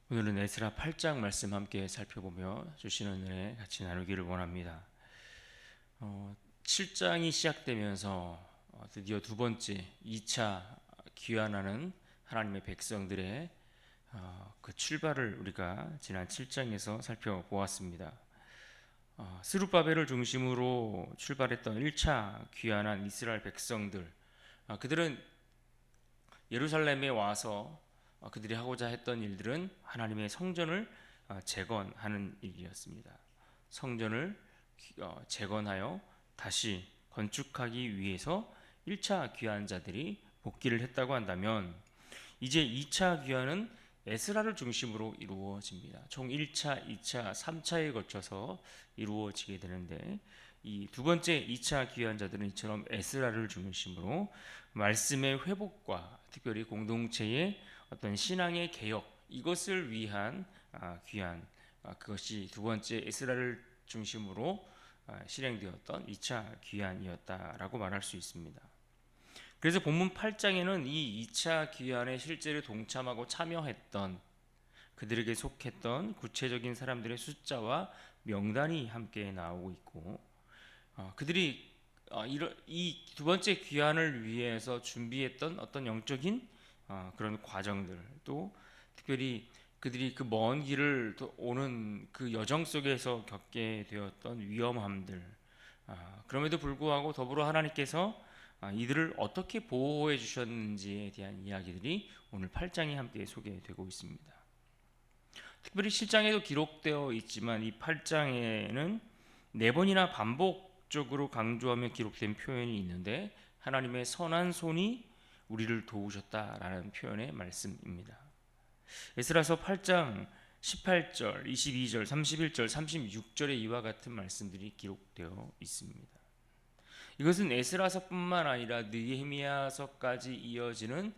오늘은 에스라 8장 말씀 함께 살펴보며 주시는 은혜 같이 나누기를 원합니다. 7장이 시작되면서 드디어 두 번째 2차 귀환하는 하나님의 백성들의 그 출발을 우리가 지난 7장에서 살펴보았습니다. 스룹바벨을 중심으로 출발했던 1차 귀환한 이스라엘 백성들, 그들은 예루살렘에 와서 그들이 하고자 했던 일들은 하나님의 성전을 재건하는 일이었습니다. 성전을 재건하여 다시 건축하기 위해서 1차 귀환자들이 복귀를 했다고 한다면, 이제 2차 귀환은 에스라를 중심으로 이루어집니다. 총 1차, 2차, 3차에 거쳐서 이루어지게 되는데, 이 두 번째 2차 귀환자들은 이처럼 에스라를 중심으로 말씀의 회복과 특별히 공동체의 어떤 신앙의 개혁, 이것을 위한 귀환, 그것이 두 번째 에스라를 중심으로 실행되었던 2차 귀환이었다라고 말할 수 있습니다. 그래서 본문 8장에는 이 2차 귀환에 실제로 동참하고 참여했던 그들에게 속했던 구체적인 사람들의 숫자와 명단이 함께 나오고 있고, 그들이 이 두 번째 귀환을 위해서 준비했던 어떤 영적인 그런 과정들, 또 특별히 그들이 그 먼 길을 오는 그 여정 속에서 겪게 되었던 위험함들, 그럼에도 불구하고 더불어 하나님께서 이들을 어떻게 보호해 주셨는지에 대한 이야기들이 오늘 8장에 함께 소개되고 있습니다. 특별히 7장에도 기록되어 있지만 이 8장에는 네 번이나 반복적으로 강조하며 기록된 표현이 있는데, 하나님의 선한 손이 우리를 도우셨다라는 표현의 말씀입니다. 에스라서 8장 18절, 22절, 31절, 36절에 이와 같은 말씀들이 기록되어 있습니다. 이것은 에스라서뿐만 아니라 느헤미야서까지 이어지는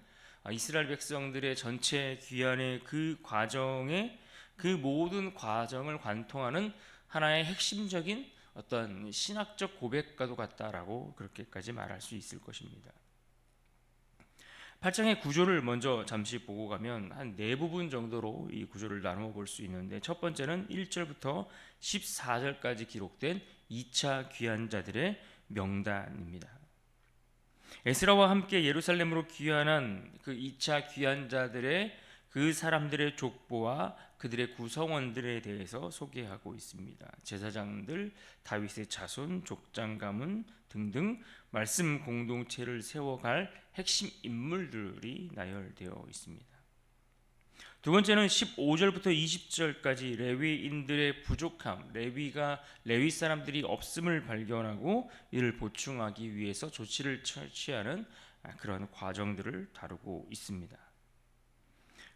이스라엘 백성들의 전체 귀환의 그 과정에, 그 모든 과정을 관통하는 하나의 핵심적인 어떤 신학적 고백과도 같다라고 그렇게까지 말할 수 있을 것입니다. 8장의 구조를 먼저 잠시 보고 가면 한 네 부분 정도로 이 구조를 나누어 볼 수 있는데, 첫 번째는 1절부터 14절까지 기록된 2차 귀환자들의 명단입니다. 에스라와 함께 예루살렘으로 귀환한 그 2차 귀환자들의 그 사람들의 족보와 그들의 구성원들에 대해서 소개하고 있습니다. 제사장들, 다윗의 자손, 족장 가문 등등 말씀 공동체를 세워갈 핵심 인물들이 나열되어 있습니다. 두 번째는 15절부터 20절까지 레위인들의 부족함, 레위 사람들이 없음을 발견하고 이를 보충하기 위해서 조치를 취하는 그런 과정들을 다루고 있습니다.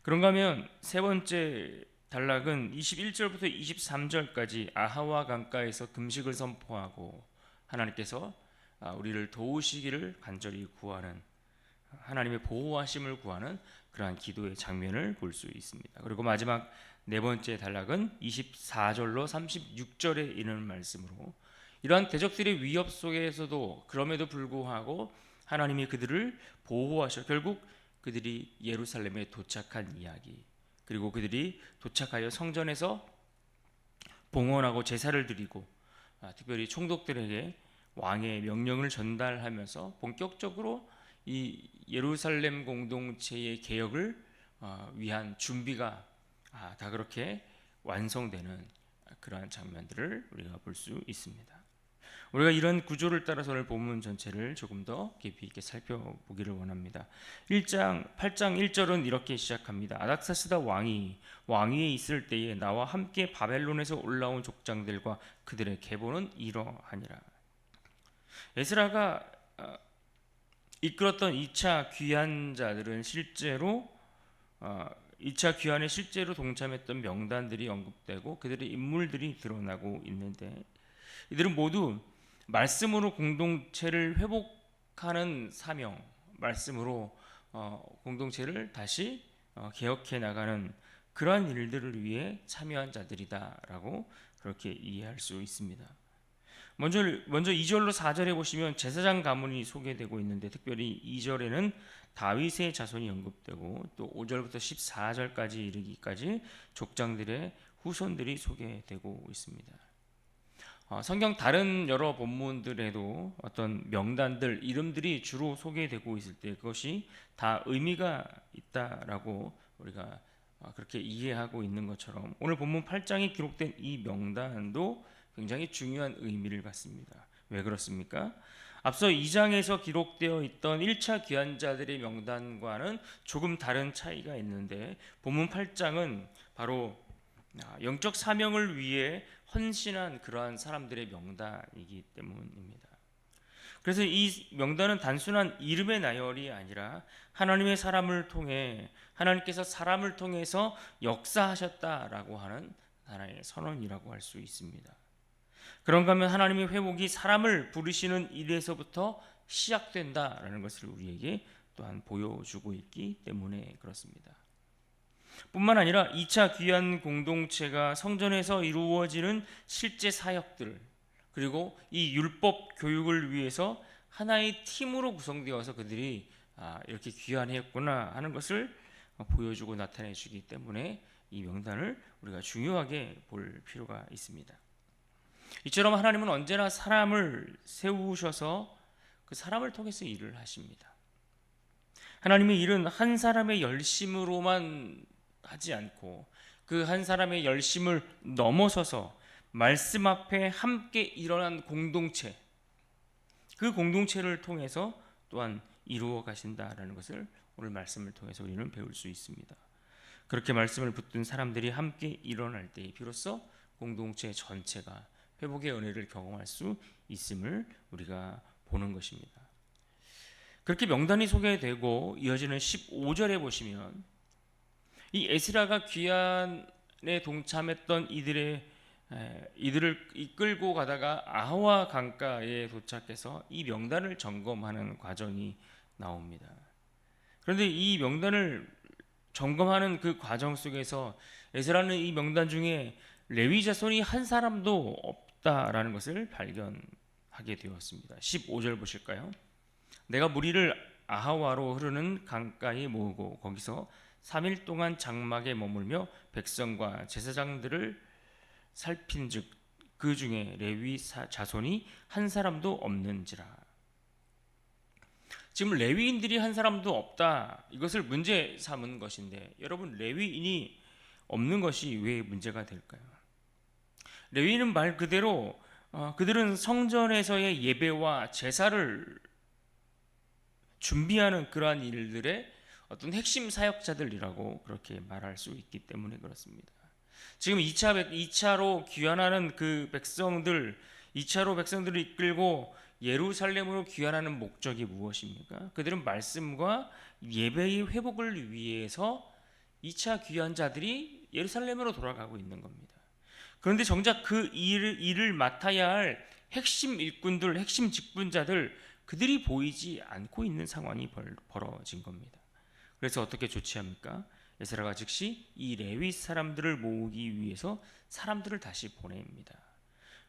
그런가 하면 세 번째 단락은 21절부터 23절까지 아하와 강가에서 금식을 선포하고 하나님께서 우리를 도우시기를 간절히 구하는, 하나님의 보호하심을 구하는 그러한 기도의 장면을 볼 수 있습니다. 그리고 마지막 네 번째 단락은 24절로 36절에 이르는 말씀으로, 이러한 대적들의 위협 속에서도 그럼에도 불구하고 하나님이 그들을 보호하셔 결국 그들이 예루살렘에 도착한 이야기, 그리고 그들이 도착하여 성전에서 봉헌하고 제사를 드리고 특별히 총독들에게 왕의 명령을 전달하면서 본격적으로 이 예루살렘 공동체의 개혁을 위한 준비가 다 그렇게 완성되는 그러한 장면들을 우리가 볼 수 있습니다. 우리가 이런 구조를 따라서 오늘 본문 전체를 조금 더 깊이 있게 살펴보기를 원합니다. 8장 1절은 이렇게 시작합니다. 아닥사스다 왕이 왕위에 있을 때에 나와 함께 바벨론에서 올라온 족장들과 그들의 계보는 이러하니라. 에스라가 이끌었던 2차 귀환자들은 실제로 2차 귀환에 실제로 동참했던 명단들이 언급되고 그들의 인물들이 드러나고 있는데, 이들은 모두 말씀으로 공동체를 회복하는 사명, 말씀으로 공동체를 다시 개혁해 나가는 그러한 일들을 위해 참여한 자들이다라고 그렇게 이해할 수 있습니다. 먼저 2절로 4절에 보시면 제사장 가문이 소개되고 있는데, 특별히 2절에는 다윗의 자손이 언급되고 또 5절부터 14절까지 이르기까지 족장들의 후손들이 소개되고 있습니다. 성경 다른 여러 본문들에도 어떤 명단들, 이름들이 주로 소개되고 있을 때 그것이 다 의미가 있다라고 우리가 그렇게 이해하고 있는 것처럼 오늘 본문 8장에 기록된 이 명단도 굉장히 중요한 의미를 갖습니다. 왜 그렇습니까? 앞서 2장에서 기록되어 있던 1차 귀환자들의 명단과는 조금 다른 차이가 있는데 본문 8장은 바로 영적 사명을 위해 헌신한 그러한 사람들의 명단이기 때문입니다. 그래서 이 명단은 단순한 이름의 나열이 아니라 하나님의 사람을 통해 하나님께서 사람을 통해서 역사하셨다라고 하는 하나의 선언이라고 할 수 있습니다. 그런가 하면 하나님의 회복이 사람을 부르시는 일에서부터 시작된다라는 것을 우리에게 또한 보여주고 있기 때문에 그렇습니다. 뿐만 아니라 2차 귀환 공동체가 성전에서 이루어지는 실제 사역들 그리고 이 율법 교육을 위해서 하나의 팀으로 구성되어서 그들이 이렇게 귀환했구나 하는 것을 보여주고 나타내 주기 때문에 이 명단을 우리가 중요하게 볼 필요가 있습니다. 이처럼 하나님은 언제나 사람을 세우셔서 그 사람을 통해서 일을 하십니다. 하나님의 일은 한 사람의 열심으로만 하지 않고 그 한 사람의 열심을 넘어서서 말씀 앞에 함께 일어난 공동체, 그 공동체를 통해서 또한 이루어 가신다라는 것을 오늘 말씀을 통해서 우리는 배울 수 있습니다. 그렇게 말씀을 붙든 사람들이 함께 일어날 때 비로소 공동체 전체가 회복의 은혜를 경험할 수 있음을 우리가 보는 것입니다. 그렇게 명단이 소개되고 이어지는 15절에 보시면 이 에스라가 귀환에 동참했던 이들을 이끌고 가다가 아하와 강가에 도착해서 이 명단을 점검하는 과정이 나옵니다. 그런데 이 명단을 점검하는 그 과정 속에서 에스라는 이 명단 중에 레위 자손이 한 사람도 없다라는 것을 발견하게 되었습니다. 15절 보실까요? 내가 무리를 아하와로 흐르는 강가에 모으고 거기서 3일 동안 장막에 머물며 백성과 제사장들을 살핀즉 그 중에 레위 자손이 한 사람도 없는지라. 지금 레위인들이 한 사람도 없다, 이것을 문제 삼은 것인데 여러분, 레위인이 없는 것이 왜 문제가 될까요? 레위인은 말 그대로 그들은 성전에서의 예배와 제사를 준비하는 그러한 일들의 어떤 핵심 사역자들이라고 그렇게 말할 수 있기 때문에 그렇습니다. 지금 2차로 귀환하는 그 백성들, 2차로 백성들을 이끌고 예루살렘으로 귀환하는 목적이 무엇입니까? 그들은 말씀과 예배의 회복을 위해서 2차 귀환자들이 예루살렘으로 돌아가고 있는 겁니다. 그런데 정작 그 일을 맡아야 할 핵심 일꾼들, 핵심 직분자들, 그들이 보이지 않고 있는 상황이 벌어진 겁니다. 그래서 어떻게 조치합니까? 에스라가 즉시 이 레위 사람들을 모으기 위해서 사람들을 다시 보냅니다.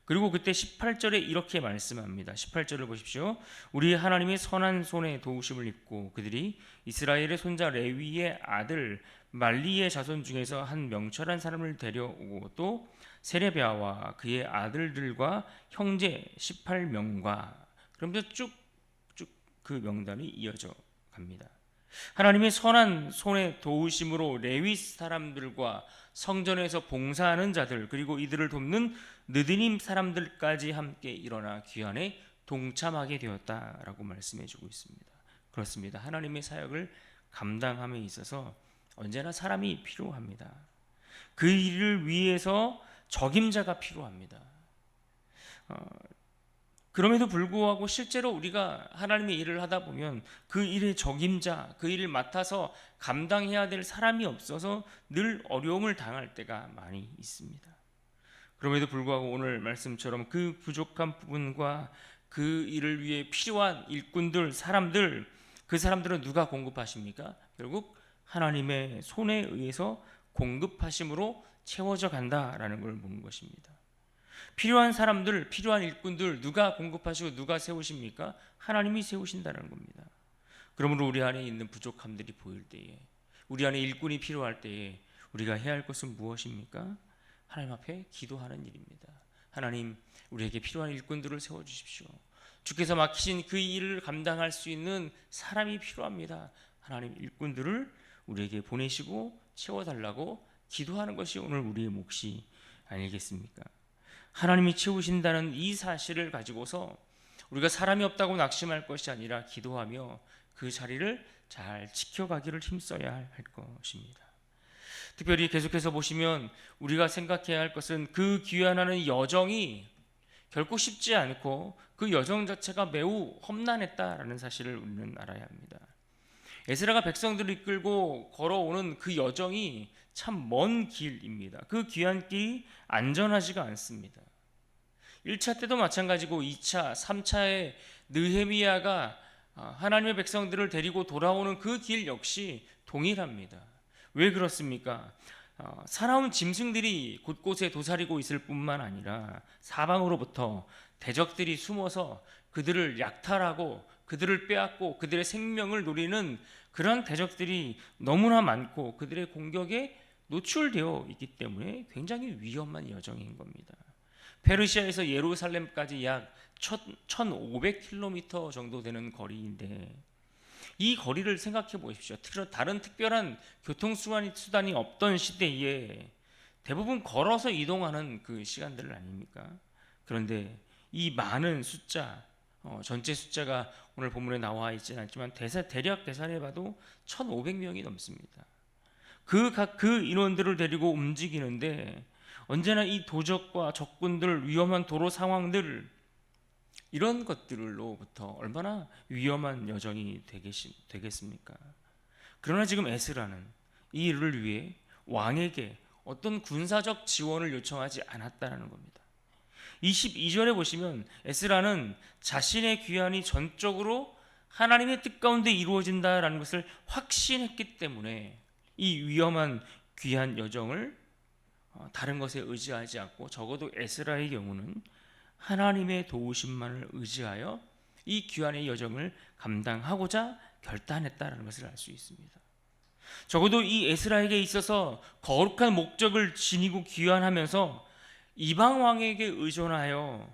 그리고 그때 18절에 이렇게 말씀합니다. 18절을 보십시오. 우리 하나님의 선한 손에 도우심을 입고 그들이 이스라엘의 손자 레위의 아들 말리의 자손 중에서 한 명철한 사람을 데려오고 또 세레비아와 그의 아들들과 형제 18명과 그러면서 쭉쭉 그 명단이 이어져 갑니다. 하나님의 선한 손의 도우심으로 레위 사람들과 성전에서 봉사하는 자들 그리고 이들을 돕는 느디님 사람들까지 함께 일어나 귀환에 동참하게 되었다라고 말씀해 주고 있습니다. 그렇습니다. 하나님의 사역을 감당함에 있어서 언제나 사람이 필요합니다. 그 일을 위해서 적임자가 필요합니다. 그럼에도 불구하고 실제로 우리가 하나님의 일을 하다 보면 그 일의 적임자, 그 일을 맡아서 감당해야 될 사람이 없어서 늘 어려움을 당할 때가 많이 있습니다. 그럼에도 불구하고 오늘 말씀처럼 그 부족한 부분과 그 일을 위해 필요한 일꾼들, 사람들, 그 사람들은 누가 공급하십니까? 결국 하나님의 손에 의해서 공급하심으로 채워져 간다라는 걸 보는 것입니다. 필요한 사람들, 필요한 일꾼들 누가 공급하시고 누가 세우십니까? 하나님이 세우신다는 겁니다. 그러므로 우리 안에 있는 부족함들이 보일 때에, 우리 안에 일꾼이 필요할 때에 우리가 해야 할 것은 무엇입니까? 하나님 앞에 기도하는 일입니다. 하나님, 우리에게 필요한 일꾼들을 세워주십시오. 주께서 맡기신 그 일을 감당할 수 있는 사람이 필요합니다. 하나님, 일꾼들을 우리에게 보내시고 채워달라고 기도하는 것이 오늘 우리의 몫이 아니겠습니까? 하나님이 채우신다는 이 사실을 가지고서 우리가 사람이 없다고 낙심할 것이 아니라 기도하며 그 자리를 잘 지켜가기를 힘써야 할 것입니다. 특별히 계속해서 보시면 우리가 생각해야 할 것은 그 귀환하는 여정이 결코 쉽지 않고 그 여정 자체가 매우 험난했다라는 사실을 우리는 알아야 합니다. 에스라가 백성들을 이끌고 걸어오는 그 여정이 참 먼 길입니다. 그 귀한 길이 안전하지가 않습니다. 1차 때도 마찬가지고 2차, 3차에 느헤미야가 하나님의 백성들을 데리고 돌아오는 그 길 역시 동일합니다. 왜 그렇습니까? 사나운 짐승들이 곳곳에 도사리고 있을 뿐만 아니라 사방으로부터 대적들이 숨어서 그들을 약탈하고 그들을 빼앗고 그들의 생명을 노리는 그런 대적들이 너무나 많고 그들의 공격에 노출되어 있기 때문에 굉장히 위험한 여정인 겁니다. 페르시아에서 예루살렘까지 약 1500km 정도 되는 거리인데 이 거리를 생각해 보십시오. 다른 특별한 교통수단이 없던 시대에 대부분 걸어서 이동하는 그 시간들 아닙니까? 그런데 이 많은 숫자, 전체 숫자가 오늘 본문에 나와 있지는 않지만 대략 계산해봐도 1500명이 넘습니다. 그 인원들을 데리고 움직이는데 언제나 이 도적과 적군들, 위험한 도로 상황들, 이런 것들로부터 얼마나 위험한 여정이 되겠습니까? 그러나 지금 에스라는 이 일을 위해 왕에게 어떤 군사적 지원을 요청하지 않았다는 겁니다. 22절에 보시면 에스라는 자신의 귀환이 전적으로 하나님의 뜻 가운데 이루어진다라는 것을 확신했기 때문에 이 위험한 귀한 여정을 다른 것에 의지하지 않고 적어도 에스라의 경우는 하나님의 도우심만을 의지하여 이 귀환의 여정을 감당하고자 결단했다는 것을 알 수 있습니다. 적어도 이 에스라에게 있어서 거룩한 목적을 지니고 귀환하면서 이방 왕에게 의존하여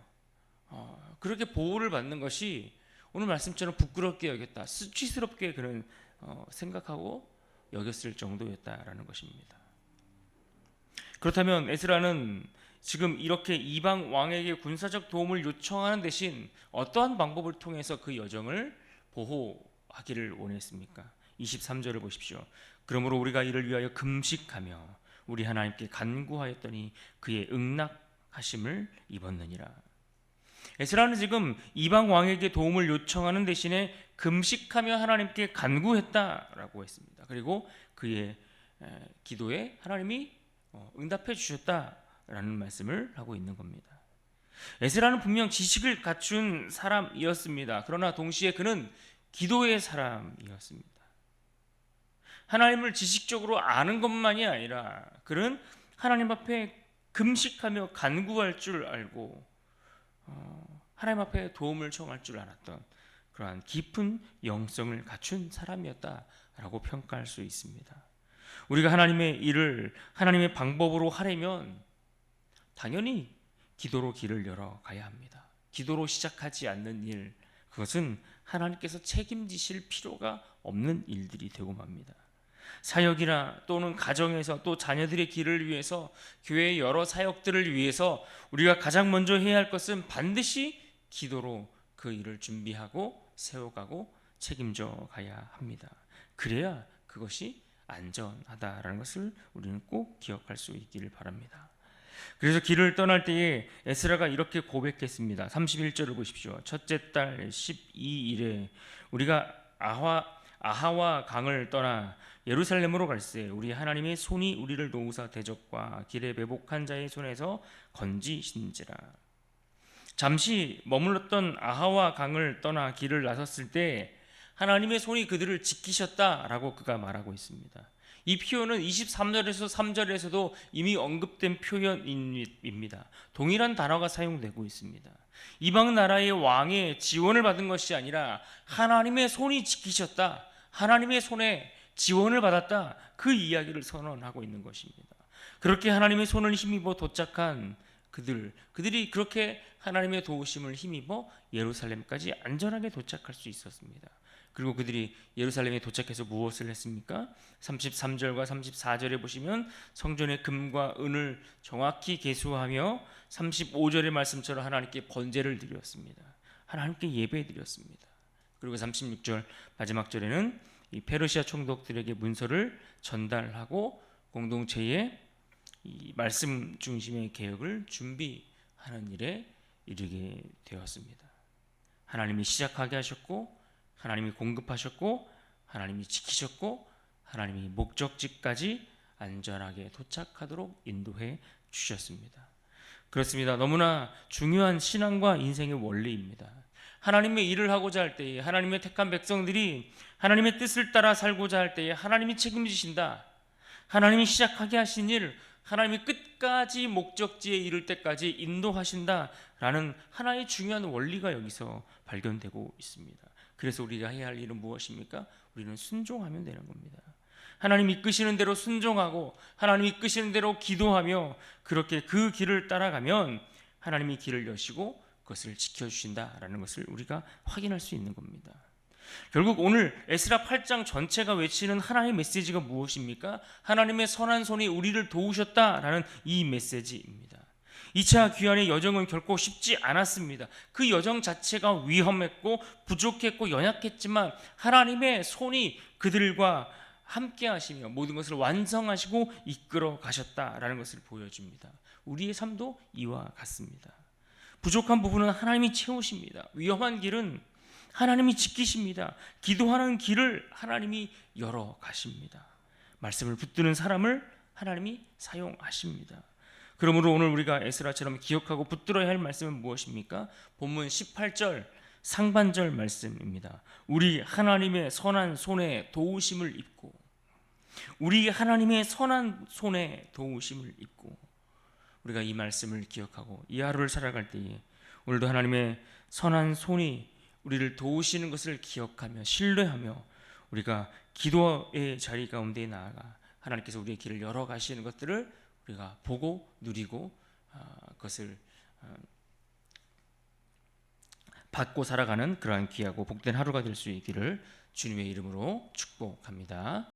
그렇게 보호를 받는 것이 오늘 말씀처럼 부끄럽게 여겼다, 수치스럽게 그는 생각하고 여겼을 정도였다라는 것입니다. 그렇다면 에스라는 지금 이렇게 이방 왕에게 군사적 도움을 요청하는 대신 어떠한 방법을 통해서 그 여정을 보호하기를 원했습니까? 23절을 보십시오. 그러므로 우리가 이를 위하여 금식하며 우리 하나님께 간구하였더니 그의 응낙하심을 입었느니라. 에스라는 지금 이방 왕에게 도움을 요청하는 대신에 금식하며 하나님께 간구했다라고 했습니다. 그리고 그의 기도에 하나님이 응답해 주셨다라는 말씀을 하고 있는 겁니다. 에스라는 분명 지식을 갖춘 사람이었습니다. 그러나 동시에 그는 기도의 사람이었습니다. 하나님을 지식적으로 아는 것만이 아니라 그는 하나님 앞에 금식하며 간구할 줄 알고 하나님 앞에 도움을 청할 줄 알았던 그러한 깊은 영성을 갖춘 사람이었다라고 평가할 수 있습니다. 우리가 하나님의 일을 하나님의 방법으로 하려면 당연히 기도로 길을 열어가야 합니다. 기도로 시작하지 않는 일, 그것은 하나님께서 책임지실 필요가 없는 일들이 되고 맙니다. 사역이나 또는 가정에서 또 자녀들의 길을 위해서 교회의 여러 사역들을 위해서 우리가 가장 먼저 해야 할 것은 반드시 기도로 그 일을 준비하고 세워가고 책임져 가야 합니다. 그래야 그것이 안전하다라는 것을 우리는 꼭 기억할 수 있기를 바랍니다. 그래서 길을 떠날 때에 에스라가 이렇게 고백했습니다. 31절을 보십시오. 첫째 달 12일에 우리가 아하와 강을 떠나 예루살렘으로 갈새 우리 하나님의 손이 우리를 도우사 대적과 길에 매복한 자의 손에서 건지신지라. 잠시 머물렀던 아하와 강을 떠나 길을 나섰을 때 하나님의 손이 그들을 지키셨다라고 그가 말하고 있습니다. 이 표현은 23절에서 3절에서도 이미 언급된 표현입니다. 동일한 단어가 사용되고 있습니다. 이방 나라의 왕의 지원을 받은 것이 아니라 하나님의 손이 지키셨다, 하나님의 손에 지원을 받았다, 그 이야기를 선언하고 있는 것입니다. 그렇게 하나님의 손을 힘입어 도착한 그들이 그렇게 하나님의 도우심을 힘입어 예루살렘까지 안전하게 도착할 수 있었습니다. 그리고 그들이 예루살렘에 도착해서 무엇을 했습니까? 33절과 34절에 보시면 성전의 금과 은을 정확히 계수하며 35절의 말씀처럼 하나님께 번제를 드렸습니다. 하나님께 예배 드렸습니다. 그리고 36절 마지막 절에는 이 페르시아 총독들에게 문서를 전달하고 공동체의 이 말씀 중심의 개혁을 준비하는 일에 이르게 되었습니다. 하나님이 시작하게 하셨고, 하나님이 공급하셨고, 하나님이 지키셨고, 하나님이 목적지까지 안전하게 도착하도록 인도해 주셨습니다. 그렇습니다. 너무나 중요한 신앙과 인생의 원리입니다. 하나님의 일을 하고자 할 때에, 하나님의 택한 백성들이 하나님의 뜻을 따라 살고자 할 때에 하나님이 책임지신다. 하나님이 시작하게 하신 일, 하나님이 끝까지 목적지에 이를 때까지 인도하신다라는 하나의 중요한 원리가 여기서 발견되고 있습니다. 그래서 우리가 해야 할 일은 무엇입니까? 우리는 순종하면 되는 겁니다. 하나님이 이끄시는 대로 순종하고 하나님이 이끄시는 대로 기도하며 그렇게 그 길을 따라가면 하나님이 길을 여시고 그것을 지켜주신다라는 것을 우리가 확인할 수 있는 겁니다. 결국 오늘 에스라 8장 전체가 외치는 하나님의 메시지가 무엇입니까? 하나님의 선한 손이 우리를 도우셨다라는 이 메시지입니다. 2차 귀환의 여정은 결코 쉽지 않았습니다. 그 여정 자체가 위험했고 부족했고 연약했지만 하나님의 손이 그들과 함께 하시며 모든 것을 완성하시고 이끌어 가셨다라는 것을 보여줍니다. 우리의 삶도 이와 같습니다. 부족한 부분은 하나님이 채우십니다. 위험한 길은 하나님이 지키십니다. 기도하는 길을 하나님이 열어 가십니다. 말씀을 붙드는 사람을 하나님이 사용하십니다. 그러므로 오늘 우리가 에스라처럼 기억하고 붙들어야 할 말씀은 무엇입니까? 본문 18절 상반절 말씀입니다. 우리 하나님의 선한 손에 도우심을 입고, 우리 하나님의 선한 손에 도우심을 입고, 우리가 이 말씀을 기억하고 이 하루를 살아갈 때에 오늘도 하나님의 선한 손이 우리를 도우시는 것을 기억하며 신뢰하며 우리가 기도의 자리 가운데 나아가 하나님께서 우리의 길을 열어 가시는 것들을 우리가 보고 누리고 그것을 받고 살아가는 그러한 귀하고 복된 하루가 될 수 있기를 주님의 이름으로 축복합니다.